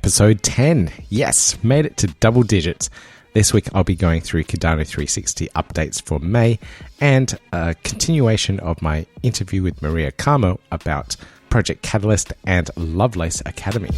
episode 10. Yes, made it to double digits. This week I'll be going through Kadano 360 updates for May and a continuation of my interview with Maria Carmo about Project Catalyst and Lovelace Academy.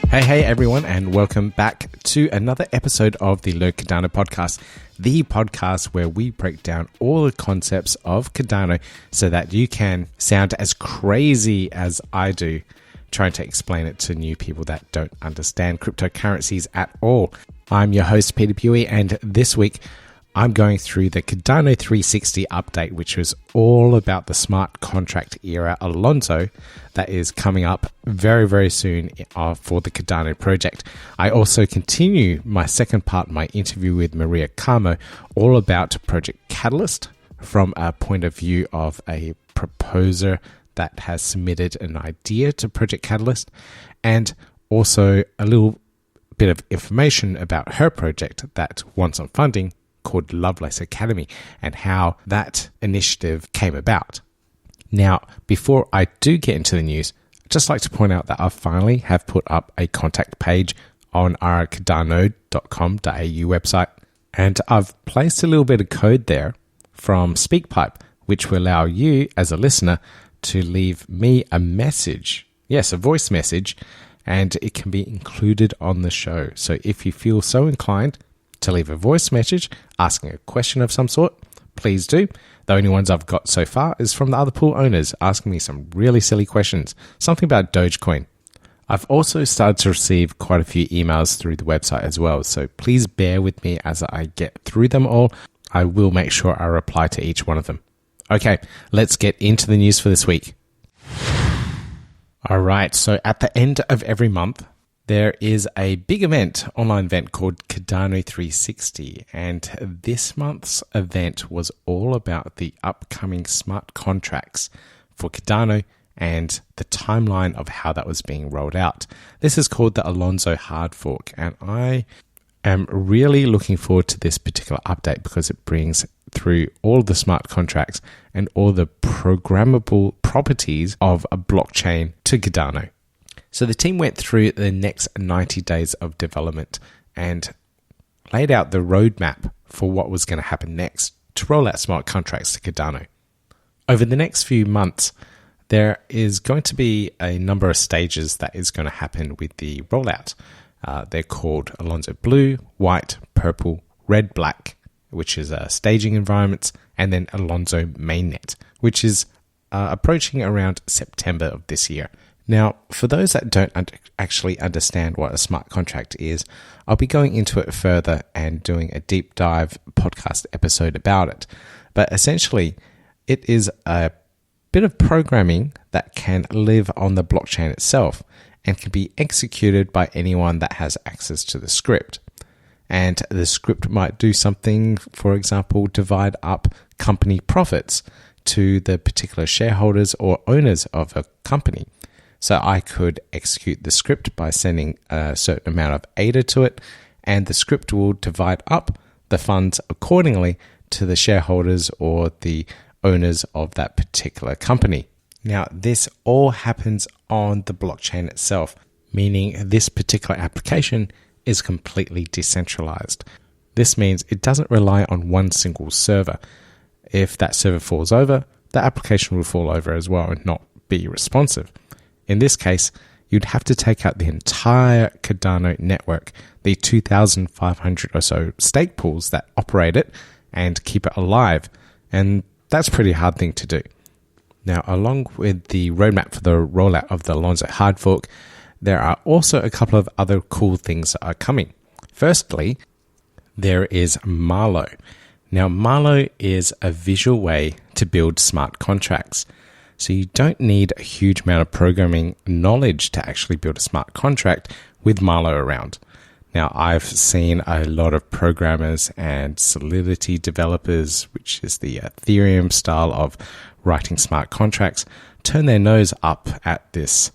Hey everyone, and welcome back to another episode of the Learn Kadano podcast, the podcast where we break down all the concepts of Kadano so that you can sound as crazy as I do trying to explain it to new people that don't understand cryptocurrencies at all. I'm your host, Peter Pewey, and this week I'm going through the Kadano 360 update, which was all about the smart contract era Alonzo that is coming up very, very soon for the Kadano project. I also continue my second part of my interview with Maria Carmo, all about Project Catalyst from a point of view of a proposer that has submitted an idea to Project Catalyst, and also a little bit of information about her project that wants some funding called Lovelace Academy and how that initiative came about. Now, before I do get into the news, I'd just like to point out that I finally have put up a contact page on our Kadano.com.au website, and I've placed a little bit of code there from SpeakPipe, which will allow you as a listener to leave me a message. Yes, a voice message, and it can be included on the show. So if you feel so inclined to leave a voice message asking a question of some sort, please do. The only ones I've got so far is from the other pool owners asking me some really silly questions, something about Dogecoin. I've also started to receive quite a few emails through the website as well, so please bear with me as I get through them all. I will make sure I reply to each one of them. Okay, let's get into the news for this week. All right, so at the end of every month, there is a big event, online event called Kadano 360, and this month's event was all about the upcoming smart contracts for Kadano and the timeline of how that was being rolled out. This is called the Alonzo Hard Fork, and I am really looking forward to this particular update because it brings through all the smart contracts and all the programmable properties of a blockchain to Kadano. So the team went through the next 90 days of development and laid out the roadmap for what was going to happen next to roll out smart contracts to Kadano. Over the next few months, there is going to be a number of stages that is going to happen with the rollout. They're called Alonzo Blue, White, Purple, Red, Black, which is staging environments, and then Alonzo Mainnet, which is approaching around September of this year. Now, for those that don't actually understand what a smart contract is, I'll be going into it further and doing a deep dive podcast episode about it. But essentially, it is a bit of programming that can live on the blockchain itself and can be executed by anyone that has access to the script. And the script might do something, for example, divide up company profits to the particular shareholders or owners of a company. So I could execute the script by sending a certain amount of ADA to it, and the script will divide up the funds accordingly to the shareholders or the owners of that particular company. Now, this all happens on the blockchain itself, meaning this particular application is completely decentralized. This means it doesn't rely on one single server. If that server falls over, the application will fall over as well and not be responsive. In this case, you'd have to take out the entire Kadano network, the 2,500 or so stake pools that operate it, and keep it alive. And that's a pretty hard thing to do. Now, along with the roadmap for the rollout of the Alonzo Hard Fork, there are also a couple of other cool things that are coming. Firstly, there is Milo. Now, Milo is a visual way to build smart contracts. So you don't need a huge amount of programming knowledge to actually build a smart contract with Milo around. Now, I've seen a lot of programmers and Solidity developers, which is the Ethereum style of writing smart contracts, turn their nose up at this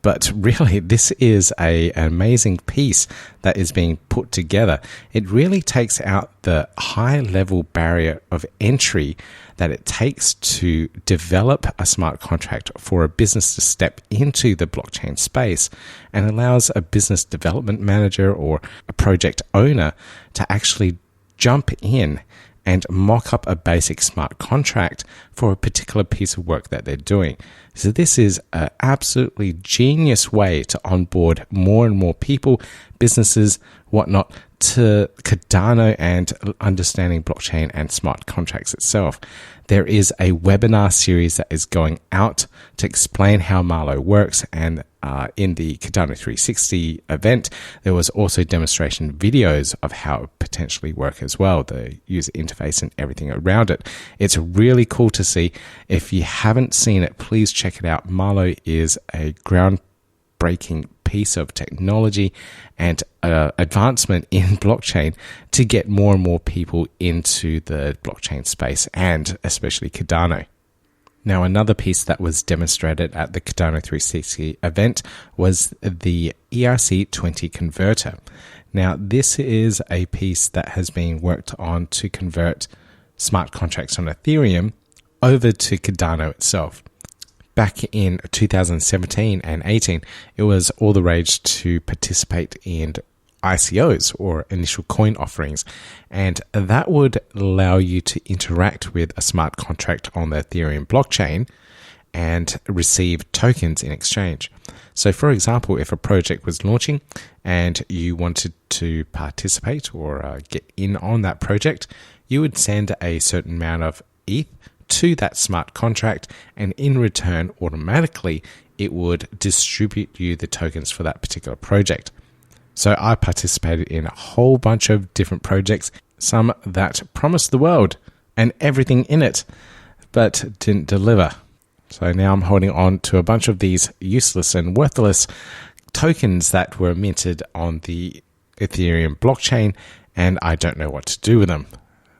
But really, this is an amazing piece that is being put together. It really takes out the high-level barrier of entry that it takes to develop a smart contract for a business to step into the blockchain space, and allows a business development manager or a project owner to actually jump in and mock up a basic smart contract for a particular piece of work that they're doing. So this is an absolutely genius way to onboard more and more people, businesses, whatnot, to Cardano and understanding blockchain and smart contracts itself. There is a webinar series that is going out to explain how Milo works, and in the Kadano 360 event, there was also demonstration videos of how it potentially work as well, the user interface and everything around it. It's really cool to see. If you haven't seen it, please check it out. Milo is a groundbreaking piece of technology and advancement in blockchain to get more and more people into the blockchain space, and especially Cardano. Now, another piece that was demonstrated at the Kadano 360 event was the ERC20 converter. Now, this is a piece that has been worked on to convert smart contracts on Ethereum over to Cardano itself. Back in 2017 and 18, it was all the rage to participate in ICOs, or initial coin offerings, and that would allow you to interact with a smart contract on the Ethereum blockchain and receive tokens in exchange. So, for example, if a project was launching and you wanted to participate or get in on that project, you would send a certain amount of ETH to that smart contract, and in return, automatically, it would distribute you the tokens for that particular project. So I participated in a whole bunch of different projects, some that promised the world and everything in it, but didn't deliver. So now I'm holding on to a bunch of these useless and worthless tokens that were minted on the Ethereum blockchain, and I don't know what to do with them.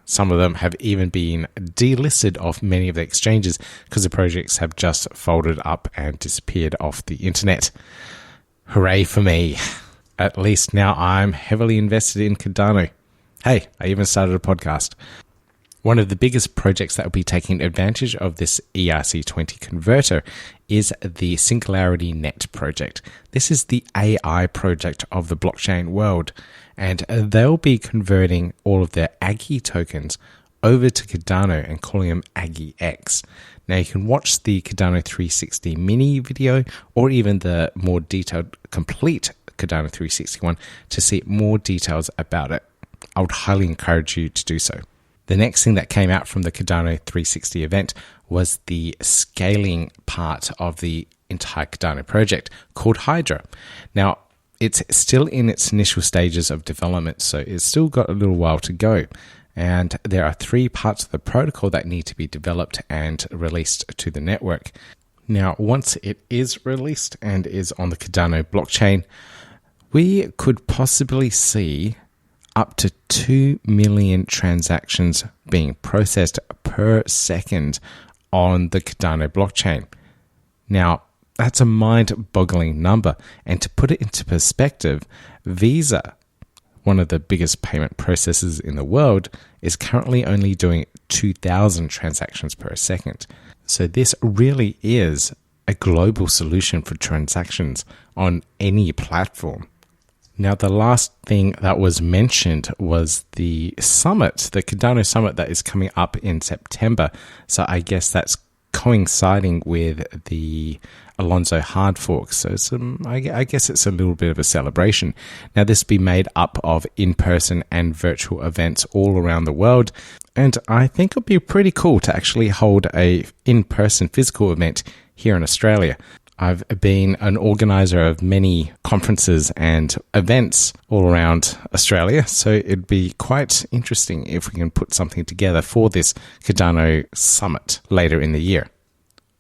Some of them have even been delisted off many of the exchanges because the projects have just folded up and disappeared off the internet. Hooray for me. At least now I'm heavily invested in Cardano. Hey, I even started a podcast. One of the biggest projects that will be taking advantage of this ERC20 converter is the Singularity Net project. This is the AI project of the blockchain world, and they'll be converting all of their Aggie tokens over to Cardano and calling them Aggie X. Now you can watch the Cardano 360 mini video, or even the more detailed, complete Cardano 361 to see more details about it. I would highly encourage you to do so. The next thing that came out from the Cardano 360 event was the scaling part of the entire Cardano project called Hydra. Now, it's still in its initial stages of development, so it's still got a little while to go. And there are 3 parts of the protocol that need to be developed and released to the network. Now, once it is released and is on the Cardano blockchain, we could possibly see up to 2 million transactions being processed per second on the Cardano blockchain. Now, that's a mind-boggling number. And to put it into perspective, Visa, one of the biggest payment processors in the world, is currently only doing 2,000 transactions per second. So this really is a global solution for transactions on any platform. Now, the last thing that was mentioned was the summit, the Kadano Summit that is coming up in September. So I guess that's coinciding with the Alonzo Hard Fork. So I guess it's a little bit of a celebration. Now, this will be made up of in-person and virtual events all around the world. And I think it'll be pretty cool to actually hold a in-person physical event here in Australia. I've been an organizer of many conferences and events all around Australia, so it'd be quite interesting if we can put something together for this Kadano Summit later in the year.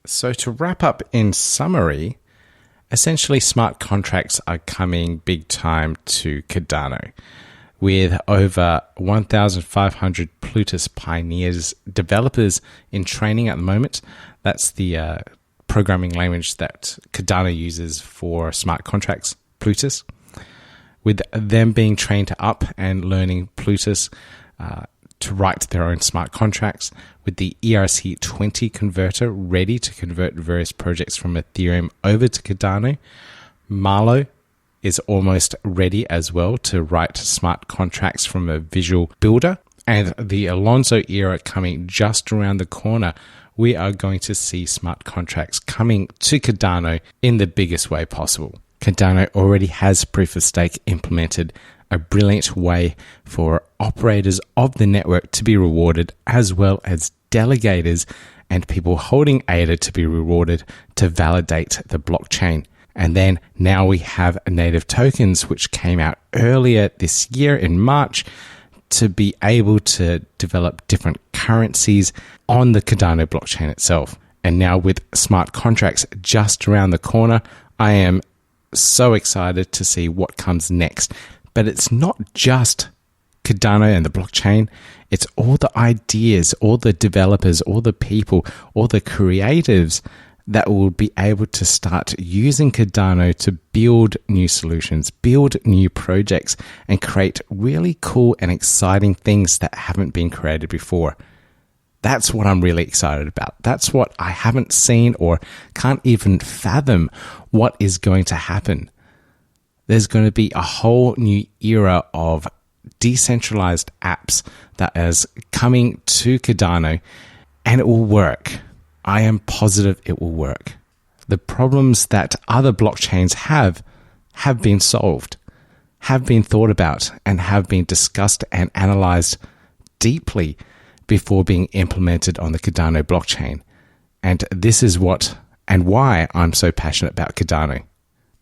So to wrap up in summary, essentially smart contracts are coming big time to Kadano, with over 1,500 Plutus Pioneers developers in training at the moment. That's the programming language that Kadano uses for smart contracts, Plutus. With them being trained up and learning Plutus to write their own smart contracts, with the ERC20 converter ready to convert various projects from Ethereum over to Kadano, Milo is almost ready as well to write smart contracts from a visual builder, and the Alonzo era coming just around the corner. We are going to see smart contracts coming to Kadano in the biggest way possible. Kadano already has proof of stake implemented, a brilliant way for operators of the network to be rewarded, as well as delegators and people holding ADA to be rewarded to validate the blockchain. And then now we have native tokens, which came out earlier this year in March, to be able to develop different currencies on the Kadano blockchain itself. And now with smart contracts just around the corner, I am so excited to see what comes next. But it's not just Kadano and the blockchain. It's all the ideas, all the developers, all the people, all the creatives that will be able to start using Kadano to build new solutions, build new projects, and create really cool and exciting things that haven't been created before. That's what I'm really excited about. That's what I haven't seen or can't even fathom what is going to happen. There's going to be a whole new era of decentralized apps that is coming to Kadano, and it will work. I am positive it will work. The problems that other blockchains have been solved, have been thought about, and have been discussed and analyzed deeply before being implemented on the Kadano blockchain. And this is what and why I'm so passionate about Kadano.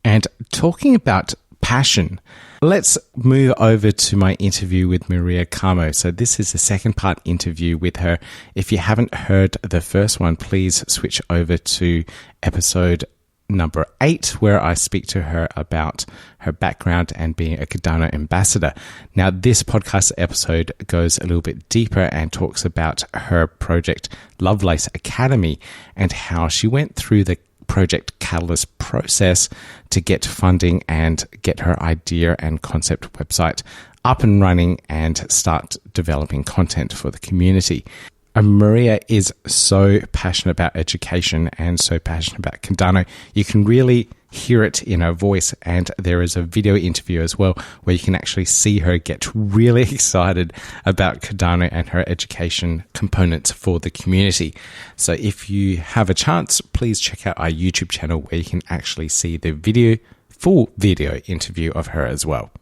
And talking about passion, let's move over to my interview with Maria Carmo. So this is the second part interview with her. If you haven't heard the first one, please switch over to episode number 8, where I speak to her about her background and being a Kadano ambassador. Now, this podcast episode goes a little bit deeper and talks about her project, Lovelace Academy, and how she went through the Project Catalyst process to get funding and get her idea and concept website up and running and start developing content for the community. Maria is so passionate about education and so passionate about Kadano. You can really hear it in her voice, and there is a video interview as well where you can actually see her get really excited about Kadano and her education components for the community. So if you have a chance, please check out our YouTube channel where you can actually see the full video interview of her as well.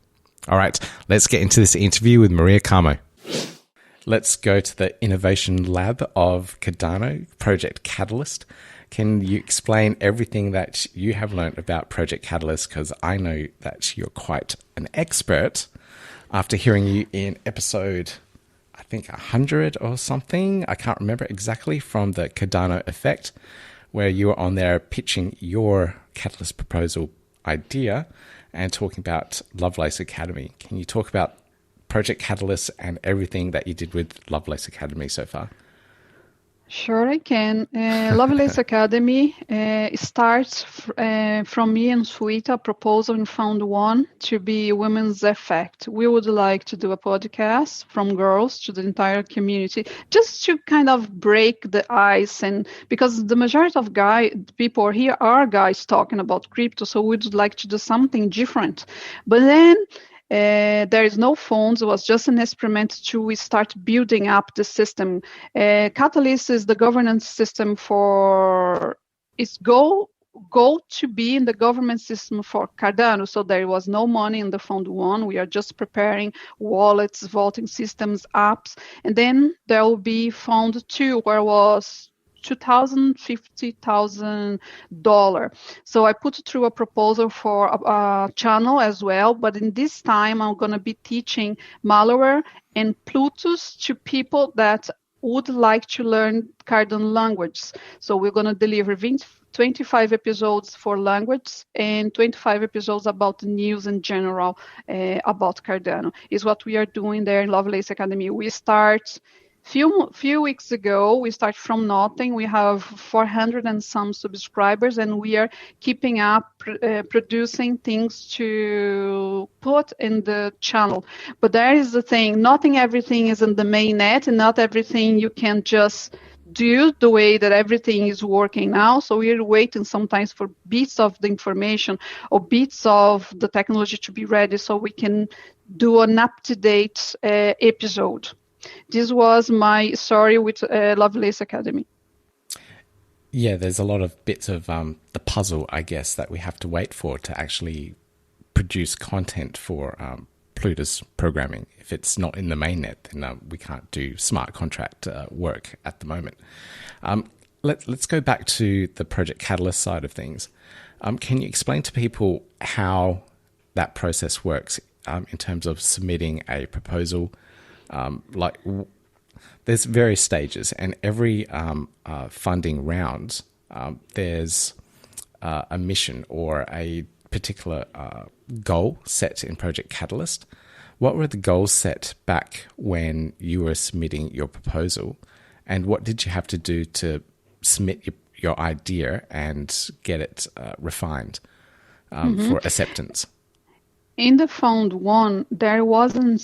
All right, let's get into this interview with Maria Carmo. Let's go to the innovation lab of Kadano, Project Catalyst. Can you explain everything that you have learned about Project Catalyst? Because I know that you're quite an expert after hearing you in episode, I think 100 or something. I can't remember exactly, from the Kadano Effect, where you were on there pitching your Catalyst proposal idea and talking about Lovelace Academy. Can you talk about Project Catalyst and everything that you did with Lovelace Academy so far? Sure, I can. Lovelace Academy starts from me and Suita, a proposal in Fund 1 to be Women's Effect. We would like to do a podcast from girls to the entire community, just to kind of break the ice, and because the majority of people here are guys talking about crypto, so we'd like to do something different. But then there is no funds. It was just an experiment to start building up the system. Catalyst is the governance system for its goal to be in the government system for Cardano. So there was no money in the Fund 1. We are just preparing wallets, voting systems, apps. And then there will be Fund 2, where was $50,000. So I put through a proposal for a channel as well, but in this time I'm going to be teaching malware and Plutus to people that would like to learn Cardano language. So we're going to deliver 25 episodes for language and 25 episodes about the news in general about Cardano. Is what we are doing there in Lovelace Academy. We start Few weeks ago, we started from nothing. We have 400 and some subscribers, and we are keeping up producing things to put in the channel. But there is the thing, not everything is in the main net, and not everything you can just do the way that everything is working now. So we're waiting sometimes for bits of the information or bits of the technology to be ready so we can do an up-to-date episode. This was my story with Lovelace Academy. Yeah, there's a lot of bits of the puzzle, I guess, that we have to wait for to actually produce content for Plutus programming. If it's not in the mainnet, then we can't do smart contract work at the moment. Let's go back to the Project Catalyst side of things. Can you explain to people how that process works in terms of submitting a proposal? There's various stages, and every funding round, there's a mission or a particular goal set in Project Catalyst. What were the goals set back when you were submitting your proposal, and what did you have to do to submit your idea and get it refined for acceptance? In the Fund 1, there wasn't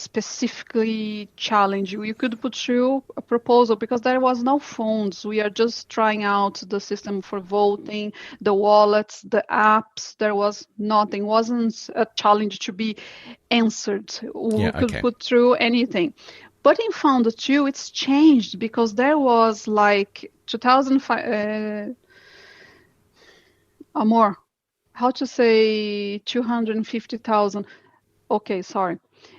specifically challenge. You could put through a proposal because there was no funds. We are just trying out the system for voting, the wallets, the apps. There was nothing. Wasn't a challenge to be answered. We could put through anything. But in Fund 2, it's changed because there was like 2005 more. How to say 250,000? Okay, sorry.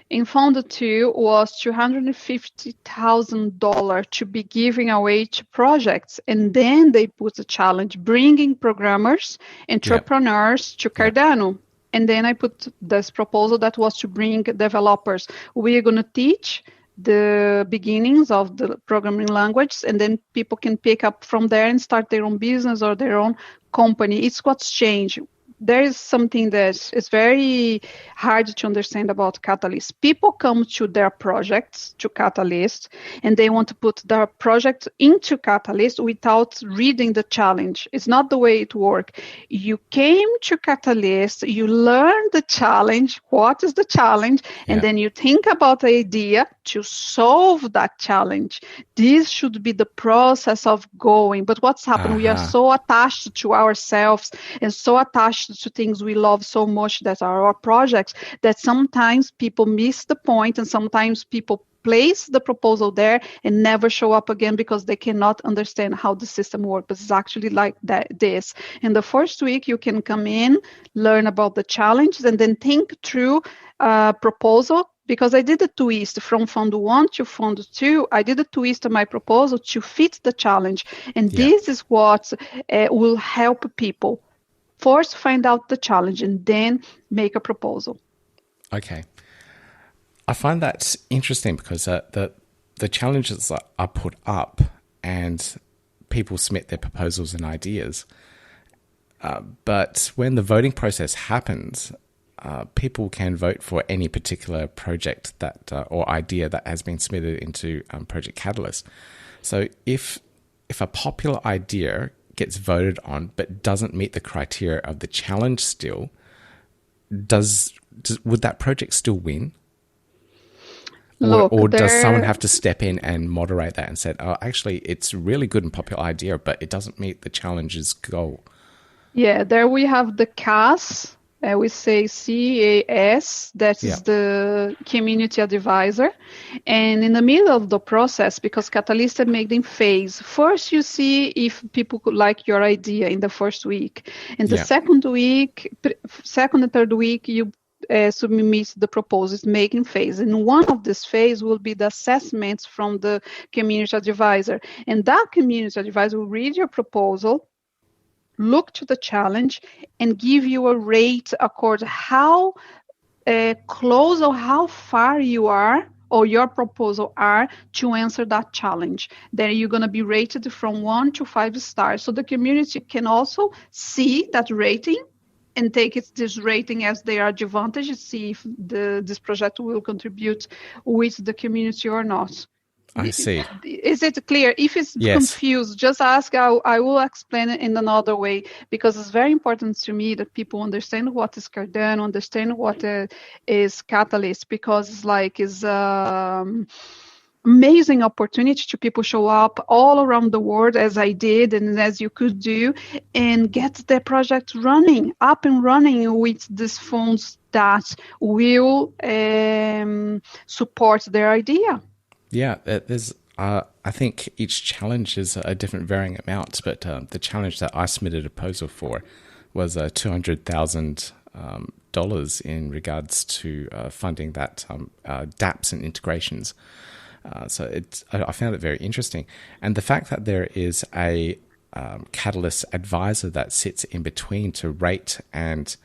In Fund 2 was $250,000 to be giving away to projects, and then they put a challenge bringing programmers, entrepreneurs to Cardano. And then I put this proposal that was to bring developers. We're going to teach the beginnings of the programming language, and then people can pick up from there and start their own business or their own company. It's what's changed. There is something that is very hard to understand about Catalyst. People come to their projects, to Catalyst, and they want to put their project into Catalyst without reading the challenge. It's not the way it works. You came to Catalyst, you learn the challenge, what is the challenge, and then you think about the idea to solve that challenge. This should be the process of going. But what's happened? We are so attached to ourselves and so attached to things we love so much that are our projects that sometimes people miss the point, and sometimes people place the proposal there and never show up again because they cannot understand how the system works. But it's actually like this. In the first week, you can come in, learn about the challenges, and then think through a proposal. Because I did a twist from Fund 1 to Fund 2, I did a twist on my proposal to fit the challenge. And this is what will help people. First, find out the challenge and then make a proposal. Okay. I find that interesting because the challenges are put up and people submit their proposals and ideas. But when the voting process happens, people can vote for any particular project that or idea that has been submitted into Project Catalyst. So if a popular idea gets voted on but doesn't meet the criteria of the challenge still, would that project still win? Or does someone have to step in and moderate that and say, oh, actually, it's a really good and popular idea, but it doesn't meet the challenge's goal? Yeah, there we have the CAS. We say CAS, that is the community advisor. And in the middle of the process, because Catalyst made them phase, first you see if people could like your idea in the first week. In the second and third week, you submit the proposals making phase. And one of this phase will be the assessments from the community advisor. And that community advisor will read your proposal, look to the challenge, and give you a rate according how close or how far you are or your proposal are to answer that challenge. Then you're going to be rated from 1 to 5 stars. So the community can also see that rating and take this rating as their advantage, see if this project will contribute with the community or not. I see. Is it clear? If it's Yes. confused, just ask. I will explain it in another way, because it's very important to me that people understand what is Cardano, understand what is Catalyst, because it's amazing opportunity to people show up all around the world, as I did and as you could do, and get the project running, up and running with these funds that will support their idea. Yeah, there's. I think each challenge is a different varying amount, but the challenge that I submitted a proposal for was $200,000 in regards to funding that dApps and integrations. So I found it very interesting, and the fact that there is a Catalyst advisor that sits in between to rate and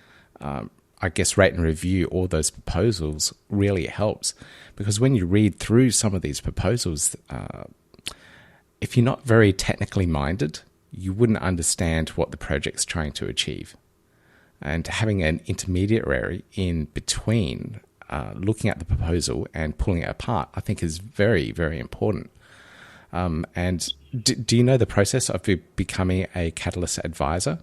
rate and review all those proposals really helps, because when you read through some of these proposals, if you're not very technically minded, you wouldn't understand what the project's trying to achieve. And having an intermediary in between looking at the proposal and pulling it apart, I think is very, very important. And do you know the process of becoming a Catalyst advisor?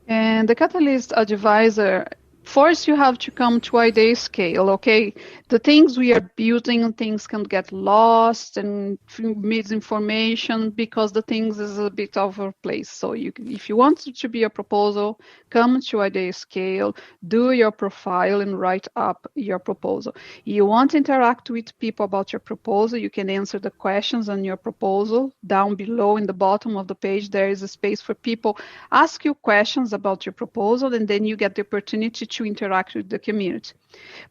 And the Catalyst advisor, first you have to come to idea scale, okay? The things we are building, things can get lost and misinformation because the things is a bit over place. So if you want it to be a proposal, come to idea scale, do your profile and write up your proposal. You want to interact with people about your proposal, you can answer the questions on your proposal. Down below in the bottom of the page, there is a space for people ask you questions about your proposal, and then you get the opportunity to interact with the community.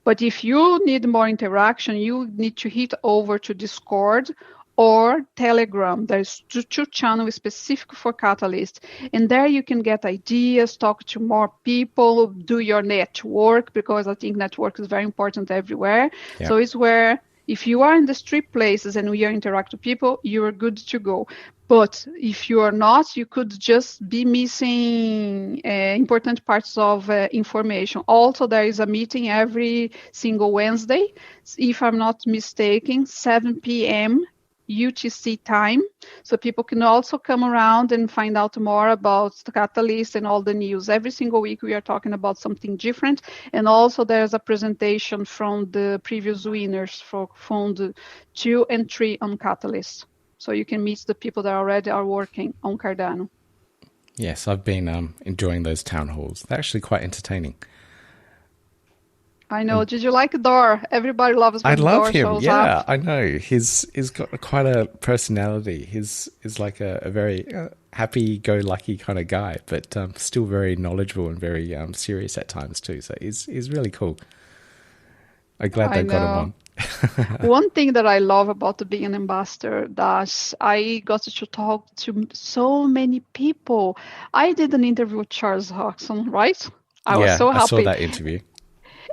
But if you need more interaction, you need to hit over to Discord or Telegram. There's two channels specific for Catalyst, and there you can get ideas, talk to more people, do your network, because I think network is very important everywhere. Yeah. So it's where if you are in the street places and we are interacting with people, you are good to go. But if you are not, you could just be missing important parts of information. Also, there is a meeting every single Wednesday, if I'm not mistaken, 7 p.m. UTC time. So people can also come around and find out more about the Catalyst and all the news. Every single week we are talking about something different. And also there's a presentation from the previous winners for Fund 2 and 3 on Catalyst. So you can meet the people that already are working on Cardano. Yes, I've been enjoying those town halls. They're actually quite entertaining. I know. Did you like Dor? Everybody loves when Dor shows up. Yeah, I know. He's got quite a personality. He's like a very happy-go-lucky kind of guy, but still very knowledgeable and very serious at times too. So he's really cool. I'm glad they got him on. One thing that I love about being an ambassador, that I got to talk to so many people. I did an interview with Charles Hodgson, right? I was so happy. I saw that interview.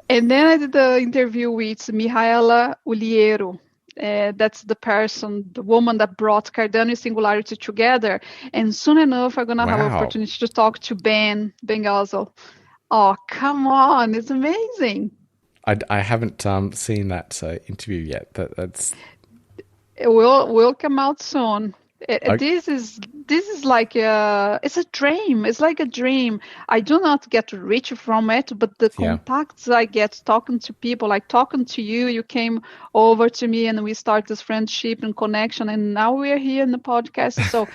And then I did the interview with Mihaela Uliero. That's the person, the woman that brought Cardano and Singularity together. And soon enough, I'm going to have an opportunity to talk to Ben Gazel. Oh, come on. It's amazing. I haven't seen that interview yet. It will come out soon. This is like it's a dream. It's like a dream. I do not get rich from it, but the contacts I get talking to people, like talking to you, you came over to me and we start this friendship and connection, and now we're here in the podcast. So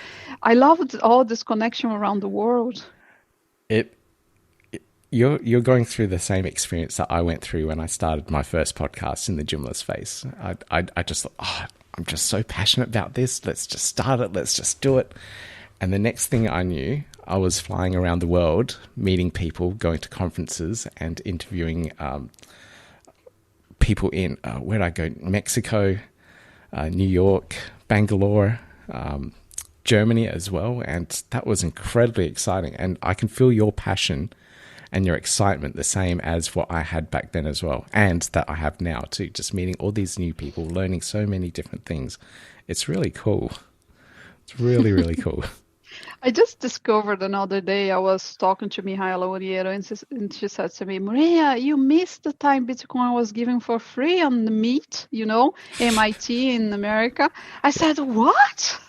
I love all this connection around the world. You're going through the same experience that I went through when I started my first podcast in the Gymless Space. I just thought, I'm just so passionate about this. Let's just start it. Let's just do it. And the next thing I knew, I was flying around the world, meeting people, going to conferences and interviewing people in, where did I go? Mexico, New York, Bangalore, Germany as well. And that was incredibly exciting. And I can feel your passion and your excitement the same as what I had back then as well, and that I have now too, just meeting all these new people, learning so many different things. It's really cool. It's really, really cool. I just discovered another day, I was talking to Mihaela Oriero, and she said to me, Maria, you missed the time Bitcoin was given for free on the meet, MIT in America. I said, what?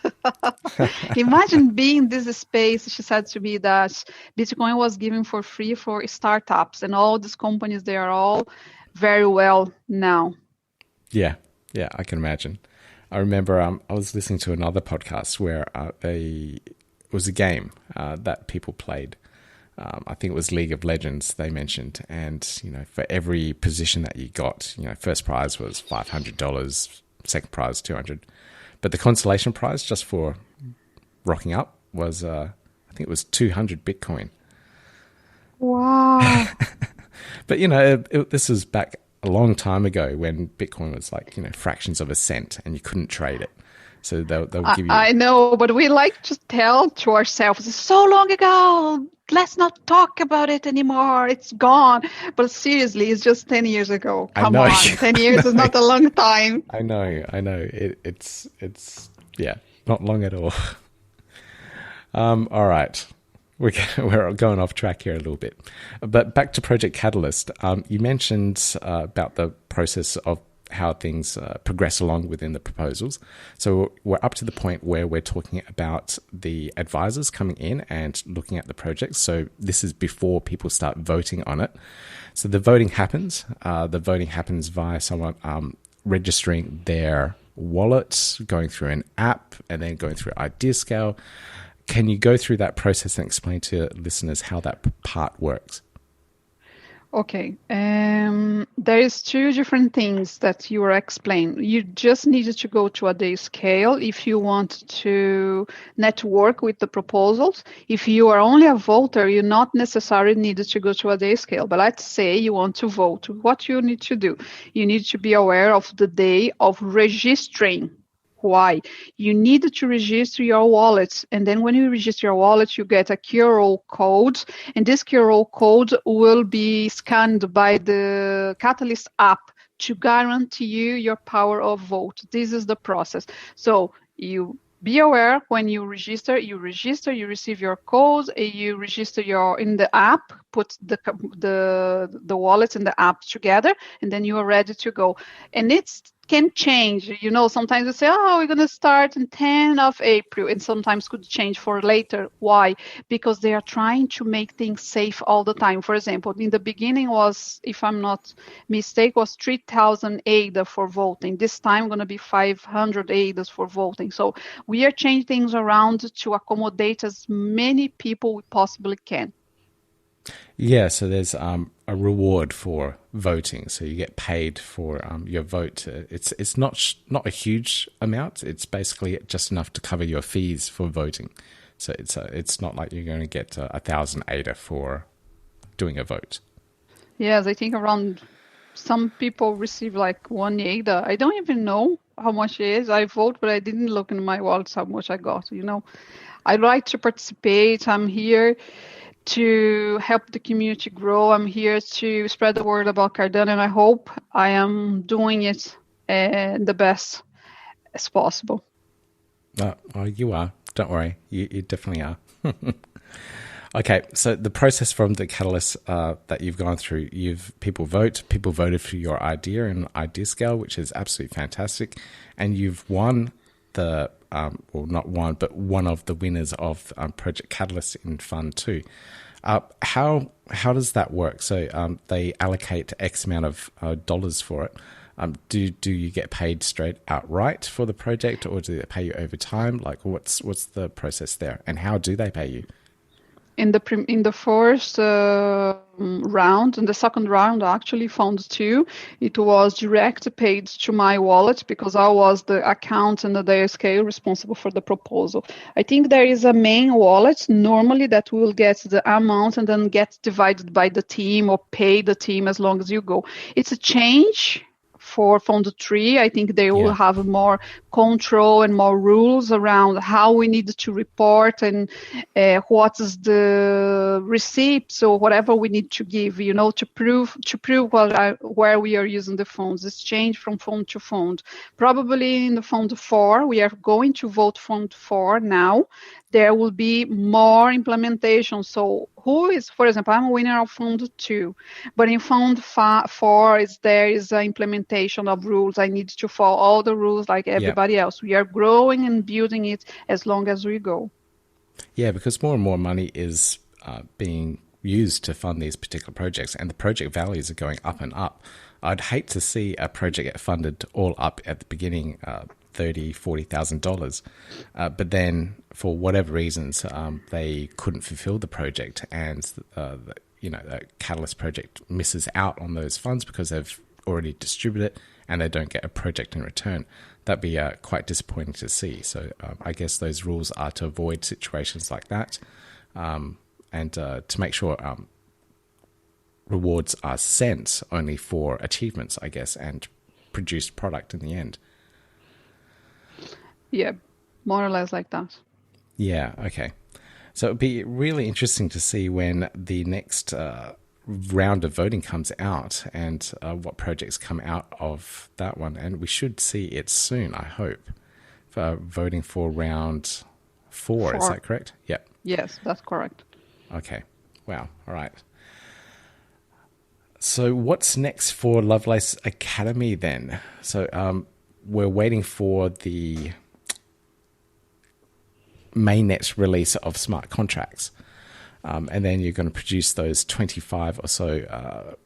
Imagine being in this space. She said to me that Bitcoin was given for free for startups, and all these companies, they are all very well now. Yeah, I can imagine. I remember I was listening to another podcast where it was a game that people played. I think it was League of Legends they mentioned. And, for every position that you got, first prize was $500, second prize $200. But the consolation prize just for rocking up was, I think it was 200 Bitcoin. Wow. But, this was back a long time ago when Bitcoin was like, fractions of a cent and you couldn't trade it. So they'll give you... I know, but we like to tell to ourselves, it's so long ago, let's not talk about it anymore, it's gone. But seriously, it's just 10 years ago. Come on, 10 years is not a long time. I know. It's not long at all. All right. We're going off track here a little bit. But back to Project Catalyst. You mentioned about the process of how things progress along within the proposals. So we're up to the point where we're talking about the advisors coming in and looking at the project. So this is before people start voting on it. So the voting happens. The voting happens via someone registering their wallet, going through an app, and then going through IdeaScale. Can you go through that process and explain to listeners how that part works? Okay, there is two different things that you were explaining. You just needed to go to ADAOZ if you want to network with the proposals. If you are only a voter, you not necessarily needed to go to ADAOZ. But let's say you want to vote. What you need to do? You need to be aware of the day of registering. Why? You need to register your wallet, and then when you register your wallet, you get a QR code, and this QR code will be scanned by the Catalyst app to guarantee you your power of vote. This is the process. So you be aware when you register, you receive your code, you register in the app, put the wallet and the app together, and then you are ready to go. And it's can change. Sometimes you say, we're going to start on 10th of April, and sometimes could change for later. Why? Because they are trying to make things safe all the time. For example, in the beginning was, if I'm not mistaken, was 3,000 ADA for voting. This time going to be 500 ADAs for voting. So we are changing things around to accommodate as many people we possibly can. Yeah, so there's a reward for voting, so you get paid for your vote. It's not a huge amount. It's basically just enough to cover your fees for voting. So it's not like you're going to get 1,000 ADA for doing a vote. Yes, I think around some people receive like 1 ADA. I don't even know how much it is. I vote, but I didn't look in my wallet how much I got. I like to participate. I'm here to help the community grow. I'm here to spread the word about Cardano, and I hope I am doing it the best as possible. You are. Don't worry. You definitely are. Okay, so the process from the Catalyst that you've gone through, people voted for your idea in IdeaScale, which is absolutely fantastic, and you've won not one, but one of the winners of Project Catalyst in Fund 2. How does that work? So they allocate X amount of dollars for it. Do you get paid straight outright for the project, or do they pay you over time? Like, what's the process there, and how do they pay you? In the first round, in the second round, actually, Fund 2, it was direct paid to my wallet because I was the account and the ADAOZ responsible for the proposal. I think there is a main wallet normally that will get the amount and then get divided by the team or pay the team as long as you go. It's a change for Fund 3. I think they will Yeah. have more control and more rules around how we need to report and what is the receipts or whatever we need to give, to prove where we are using the funds. It's changed from fund to fund. Probably in the Fund 4, we are going to vote Fund 4 now. There will be more implementation. So who is, for example, I'm a winner of Fund 2, but in Fund 4 there is an implementation of rules. I need to follow all the rules like everybody else. We are growing and building it as long as we go. Yeah, because more and more money is being used to fund these particular projects, and the project values are going up and up. I'd hate to see a project get funded all up at the beginning, $30,000, $40,000, but then for whatever reasons they couldn't fulfill the project, and the Catalyst project misses out on those funds because they've already distributed it and they don't get a project in return. That'd be quite disappointing to see. So I guess those rules are to avoid situations like that, and to make sure rewards are sent only for achievements, I guess, and produced product in the end. Yeah, more or less like that. Yeah, okay. So it'd be really interesting to see when the next round of voting comes out and what projects come out of that one. And we should see it soon, I hope, for voting for round 4. Is that correct? Yep. Yes, that's correct. Okay. Wow. All right. So what's next for Lovelace Academy then? So we're waiting for the mainnet release of smart contracts. And then you're going to produce those 25 or so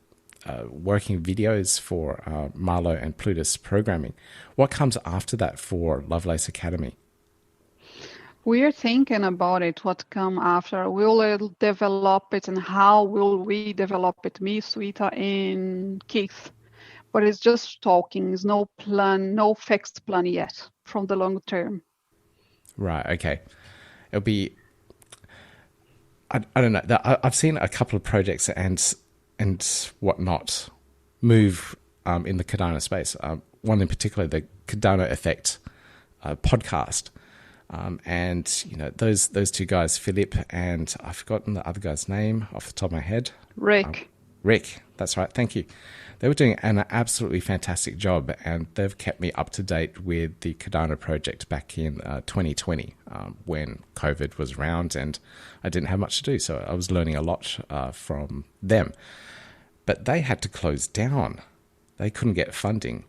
working videos for Milo and Plutus programming. What comes after that for Lovelace Academy? We are thinking about it, what come after. We'll develop it, and how will we develop it? Me, Sweeta, and Keith. But it's just talking. There's no plan, no fixed plan yet from the long term. Right, okay. It'll be... I don't know. I've seen a couple of projects and whatnot move in the Kadano space. One in particular, the Kadano Effect podcast, and those two guys, Philip and I've forgotten the other guy's name off the top of my head. Rick. Rick, that's right. Thank you. They were doing an absolutely fantastic job, and they've kept me up to date with the Kadano project back in 2020 when COVID was around and I didn't have much to do. So I was learning a lot from them. But they had to close down. They couldn't get funding.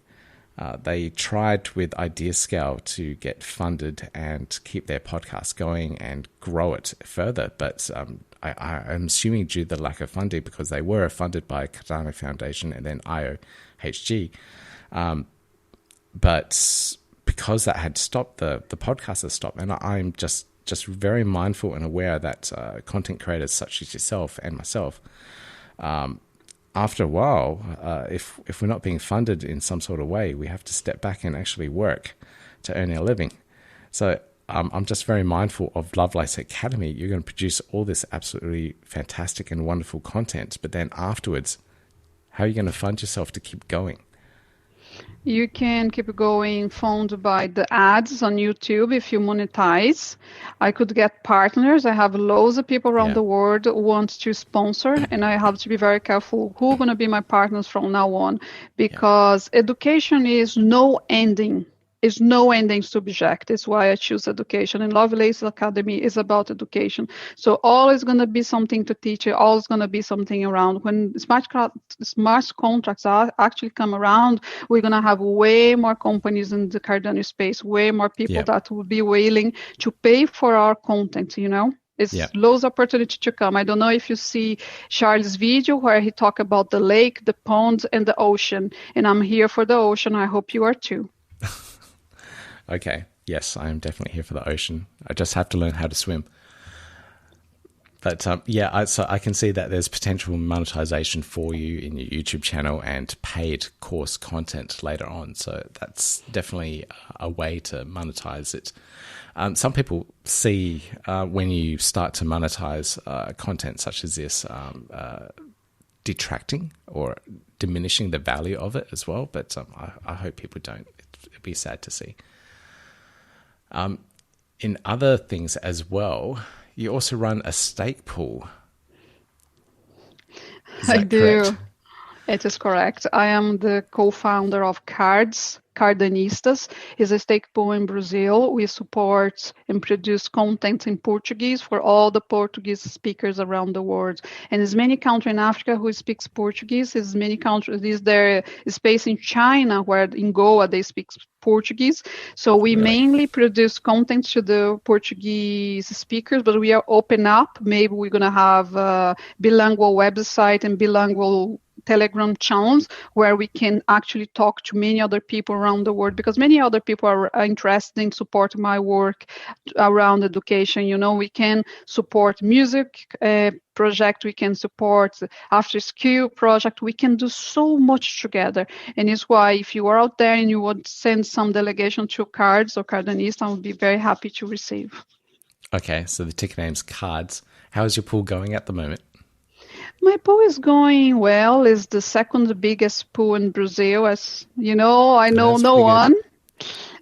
They tried with IdeaScale to get funded and keep their podcast going and grow it further. But I'm assuming due to the lack of funding, because they were funded by Cardano Foundation and then IOHG. But because that had stopped, the podcast has stopped. And I'm just very mindful and aware that content creators such as yourself and myself, after a while, if we're not being funded in some sort of way, we have to step back and actually work to earn our living. So I'm just very mindful of Lovelace Academy. You're going to produce all this absolutely fantastic and wonderful content, but then afterwards, how are you going to fund yourself to keep going? You can keep going funded by the ads on YouTube if you monetize. I could get partners. I have loads of people around the world who want to sponsor, and I have to be very careful who are going to be my partners from now on, because education is no ending. Is no ending subject. That's why I choose education. And Lovelace Academy is about education. So all is going to be something to teach you. All is going to be something around. When smart contracts actually come around, we're going to have way more companies in the Cardano space, way more people that will be willing to pay for our content, It's loads of opportunity to come. I don't know if you see Charles' video where he talked about the lake, the pond, and the ocean. And I'm here for the ocean. I hope you are too. Okay. Yes, I am definitely here for the ocean. I just have to learn how to swim. But so I can see that there's potential monetization for you in your YouTube channel and paid course content later on. So that's definitely a way to monetize it. Some people see when you start to monetize content such as this, detracting or diminishing the value of it as well. But I hope people don't. It'd be sad to see. In other things as well, you also run a stake pool. I do. Correct? It is correct. I am the co-founder of Cardanistas. It's a stake pool in Brazil. We support and produce content in Portuguese for all the Portuguese speakers around the world. And there's many countries in Africa who speaks Portuguese. There's many countries. There's there space in China where in Goa they speak Portuguese. So we mainly produce content to the Portuguese speakers, but we are open up. Maybe we're going to have a bilingual website and bilingual Telegram channels where we can actually talk to many other people around the world, because many other people are interested in supporting my work around education. You know, we can support music project, we can support after school project, we can do so much together. And it's why if you are out there and you would send some delegation to Cards or Cardanista, I would be very happy to receive. Okay, so the ticker name's Cards. How is your pool going at the moment? My pool is going well. It's the second biggest pool in Brazil. As you know, I know no one.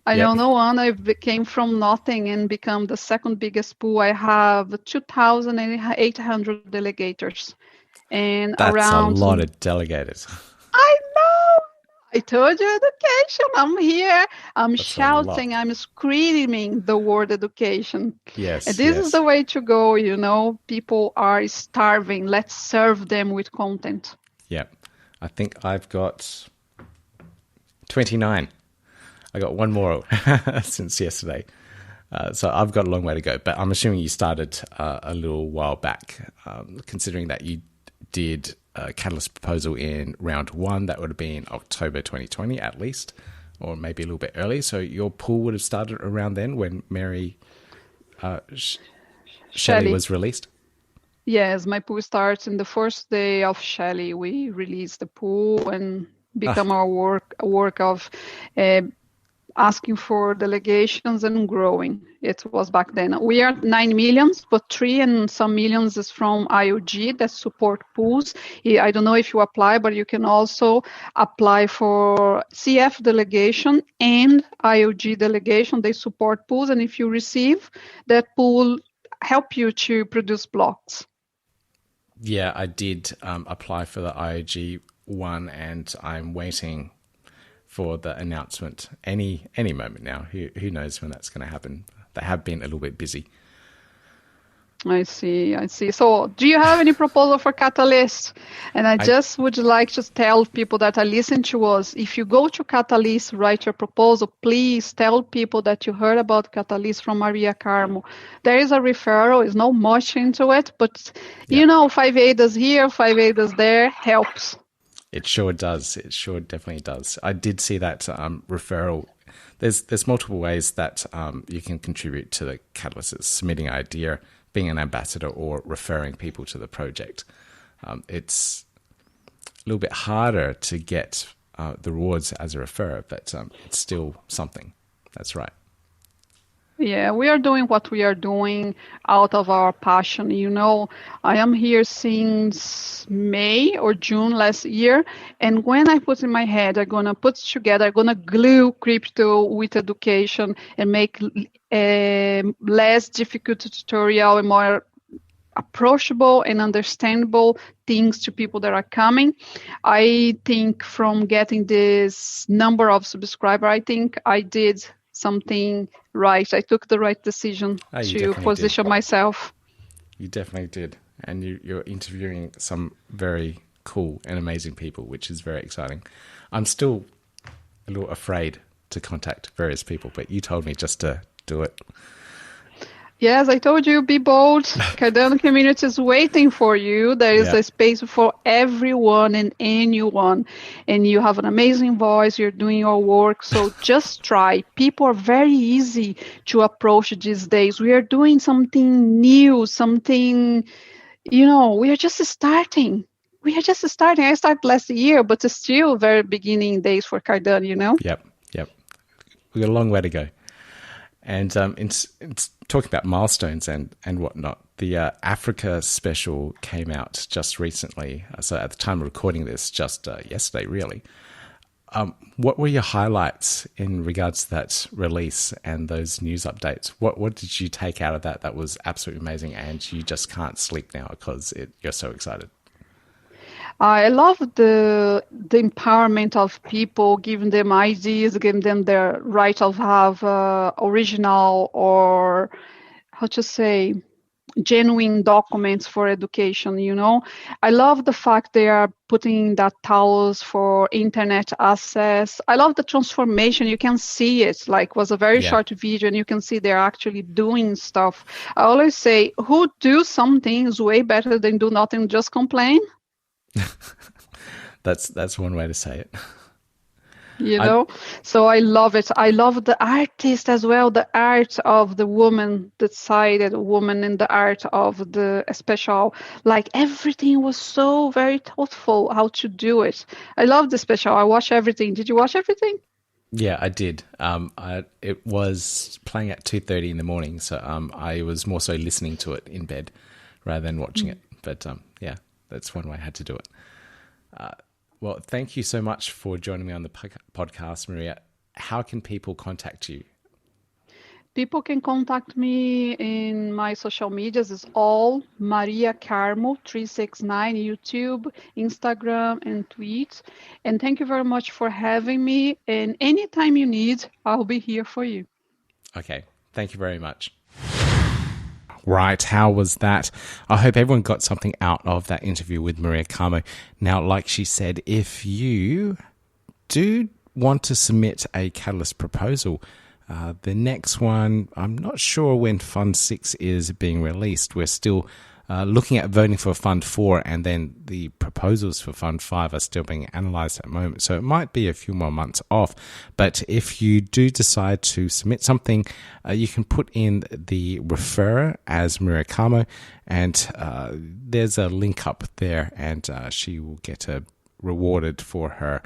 I know no one. I came from nothing and become the second biggest pool. I have 2,800 delegators. And that's around a lot of delegators. I know. I told you education. I'm here. I'm shouting. I'm screaming the word education. Yes. And this is the way to go. You know, people are starving. Let's serve them with content. Yeah. I think I've got 29. I got one more since yesterday. So I've got a long way to go. But I'm assuming you started a little while back, considering that you did a Catalyst proposal in round 1. That would have been October 2020 at least, or maybe a little bit early. So your pool would have started around then when Mary Shelley was released? Yes, my pool starts in the first day of Shelley. We release the pool and become our work of asking for delegations and growing. It was back then. We are 9 millions, but 3 and some millions is from IOG that support pools. I don't know if you apply, but you can also apply for CF delegation and IOG delegation. They support pools, and if you receive, that pool help you to produce blocks. Yeah, I did apply for the IOG one, and I'm waiting for the announcement any moment now. Who knows when that's going to happen? They have been a little bit busy. I see. So do you have any proposal for Catalyst? And I just would like to tell people that are listening to us, if you go to Catalyst, write your proposal, please tell people that you heard about Catalyst from Maria Carmo. There is a referral, it's not much into it, but you know, 5 ADAOZ here, 5 ADAOZ there helps. It sure does. It sure definitely does. I did see that referral. There's multiple ways that you can contribute to the Catalyst. It's submitting an idea, being an ambassador, or referring people to the project. It's a little bit harder to get the rewards as a referrer, but it's still something. That's right. Yeah, we are doing what we are doing out of our passion. You know, I am here since May or June last year. And when I put in my head, I'm going to put it together, I'm going to glue crypto with education and make less difficult tutorial and more approachable and understandable things to people that are coming. I think from getting this number of subscribers, I think I did something right. I took the right decision to position myself. You definitely did. And you're interviewing some very cool and amazing people, which is very exciting. I'm still a little afraid to contact various people, but you told me just to do it. Yes, I told you, be bold. Cardano community is waiting for you. There is a space for everyone and anyone. And you have an amazing voice. You're doing your work. So just try. People are very easy to approach these days. We are doing something new, something, you know, we are just starting. I started last year, but it's still very beginning days for Cardano, you know? Yep. We've got a long way to go. And it's talking about milestones and whatnot. The Africa special came out just recently. So at the time of recording this, just yesterday, really. What were your highlights in regards to that release and those news updates? What did you take out of that that was absolutely amazing and you just can't sleep now because you're so excited? I love the empowerment of people, giving them ideas, giving them their right of have original or, how to say, genuine documents for education. I love the fact they are putting that tools for internet access. I love the transformation. You can see it, like was a very short video and you can see they're actually doing stuff. I always say, who do something is way better than do nothing, just complain. That's one way to say it. So I love it. I love the artist as well, the art of the woman, the decided woman, and the art of the special. Like everything was so very thoughtful how to do it. I love the special. I watch everything. Did you watch everything? Yeah, I did. It was playing at 2:30 in the morning, so I was more so listening to it in bed rather than watching it. But yeah, that's one way I had to do it. Well, thank you so much for joining me on the podcast, Maria. How can people contact you? People can contact me in my social medias. It's all Maria Carmo 369, YouTube, Instagram, and tweets. And thank you very much for having me. And anytime you need, I'll be here for you. Okay. Thank you very much. Right, how was that? I hope everyone got something out of that interview with Maria Carmo. Now, like she said, if you do want to submit a Catalyst proposal, the next one, I'm not sure when Fund 6 is being released. We're still looking at voting for Fund 4, and then the proposals for Fund 5 are still being analysed at the moment. So it might be a few more months off. But if you do decide to submit something, you can put in the referrer as Maria Carmo, and there's a link up there, and she will get rewarded for her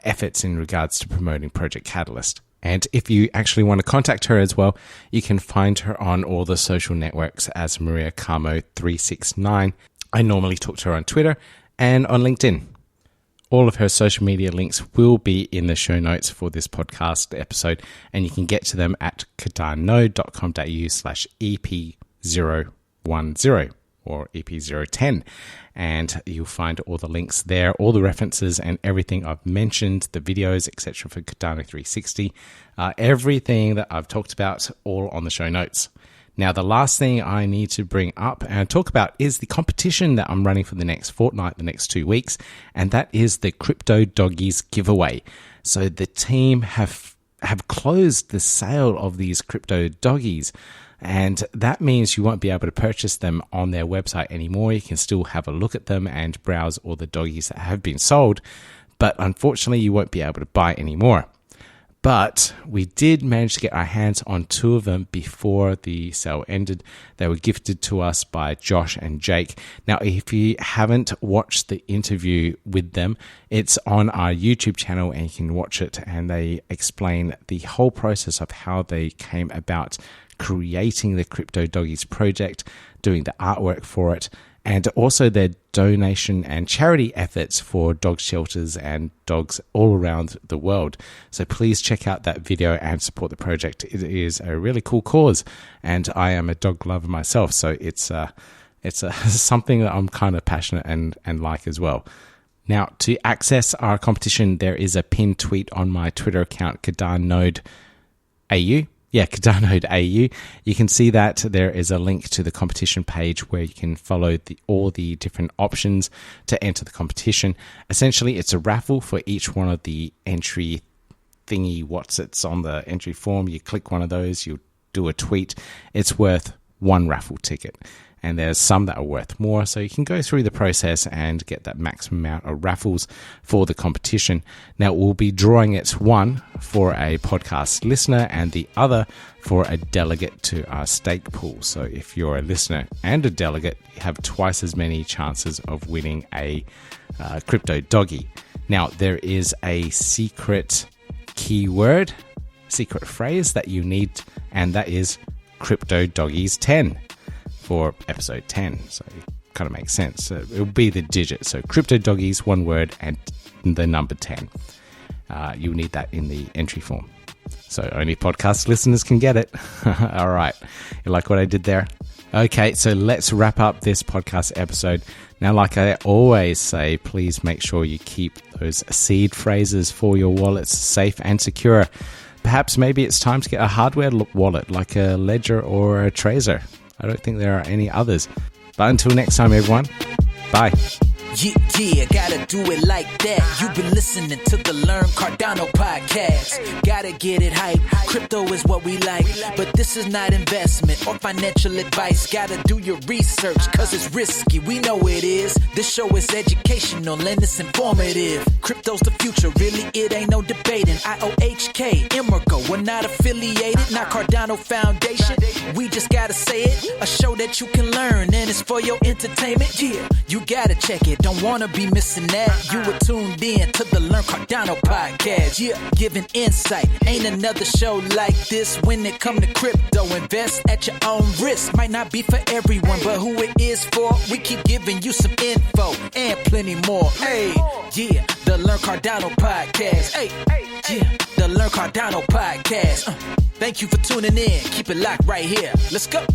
efforts in regards to promoting Project Catalyst. And if you actually want to contact her as well, you can find her on all the social networks as Maria Carmo 369. I normally talk to her on Twitter and on LinkedIn. All of her social media links will be in the show notes for this podcast episode, and you can get to them at kadano.com.au/EP010 or EP010. And you'll find all the links there, all the references and everything I've mentioned, the videos, etc. for Kadano 360, everything that I've talked about, all on the show notes. Now, the last thing I need to bring up and talk about is the competition that I'm running for the next fortnight, the next 2 weeks, and that is the Crypto Doggies giveaway. So the team have closed the sale of these Crypto Doggies, and that means you won't be able to purchase them on their website anymore. You can still have a look at them and browse all the doggies that have been sold, but unfortunately you won't be able to buy any more. But we did manage to get our hands on 2 of them before the sale ended. They were gifted to us by Josh and Jake. Now, if you haven't watched the interview with them, it's on our YouTube channel and you can watch it, and they explain the whole process of how they came about creating the Crypto Doggies project, doing the artwork for it, and also their donation and charity efforts for dog shelters and dogs all around the world. So please check out that video and support the project. It is a really cool cause, and I am a dog lover myself, so it's something that I'm kind of passionate and like as well. Now, to access our competition, there is a pinned tweet on my Twitter account, Kadano AU. Yeah, Kadano AU. You can see that there is a link to the competition page where you can follow all the different options to enter the competition. Essentially, it's a raffle for each one of the entry thingy. It's on the entry form. You click one of those, you do a tweet. It's worth 1 raffle ticket. And there's some that are worth more. So you can go through the process and get that maximum amount of raffles for the competition. Now, we'll be drawing it, one for a podcast listener and the other for a delegate to our stake pool. So if you're a listener and a delegate, you have twice as many chances of winning a crypto doggy. Now, there is a secret keyword, secret phrase that you need, and that is Crypto Doggies 10. for episode 10. So it kind of makes sense. So it'll be the digit. So Crypto Doggies, one word, and the number 10. You'll need that in the entry form. So only podcast listeners can get it. All right. You like what I did there? Okay, so let's wrap up this podcast episode. Now, like I always say, please make sure you keep those seed phrases for your wallets safe and secure. Perhaps maybe it's time to get a hardware wallet like a Ledger or a Trezor. I don't think there are any others. But until next time, everyone, bye. Yeah, gotta do it like that. You've been listening to the Learn Cardano podcast. Gotta get it hype. Crypto is what we like, but this is not investment or financial advice. Gotta do your research, cause it's risky. We know it is. This show is educational and it's informative. Crypto's the future, really, it ain't no debating. IOHK, Emergo, we're not affiliated, not Cardano Foundation. We just gotta say it. A show that you can learn and it's for your entertainment. Yeah, you gotta check it. Don't wanna be missing that. You were tuned in to the Learn Cardano podcast. Yeah, giving insight. Ain't another show like this when it come to crypto. Invest at your own risk. Might not be for everyone, but who it is for, we keep giving you some info and plenty more. Hey, yeah, the Learn Cardano podcast. Hey, yeah, the Learn Cardano podcast. Thank you for tuning in. Keep it locked right here. Let's go.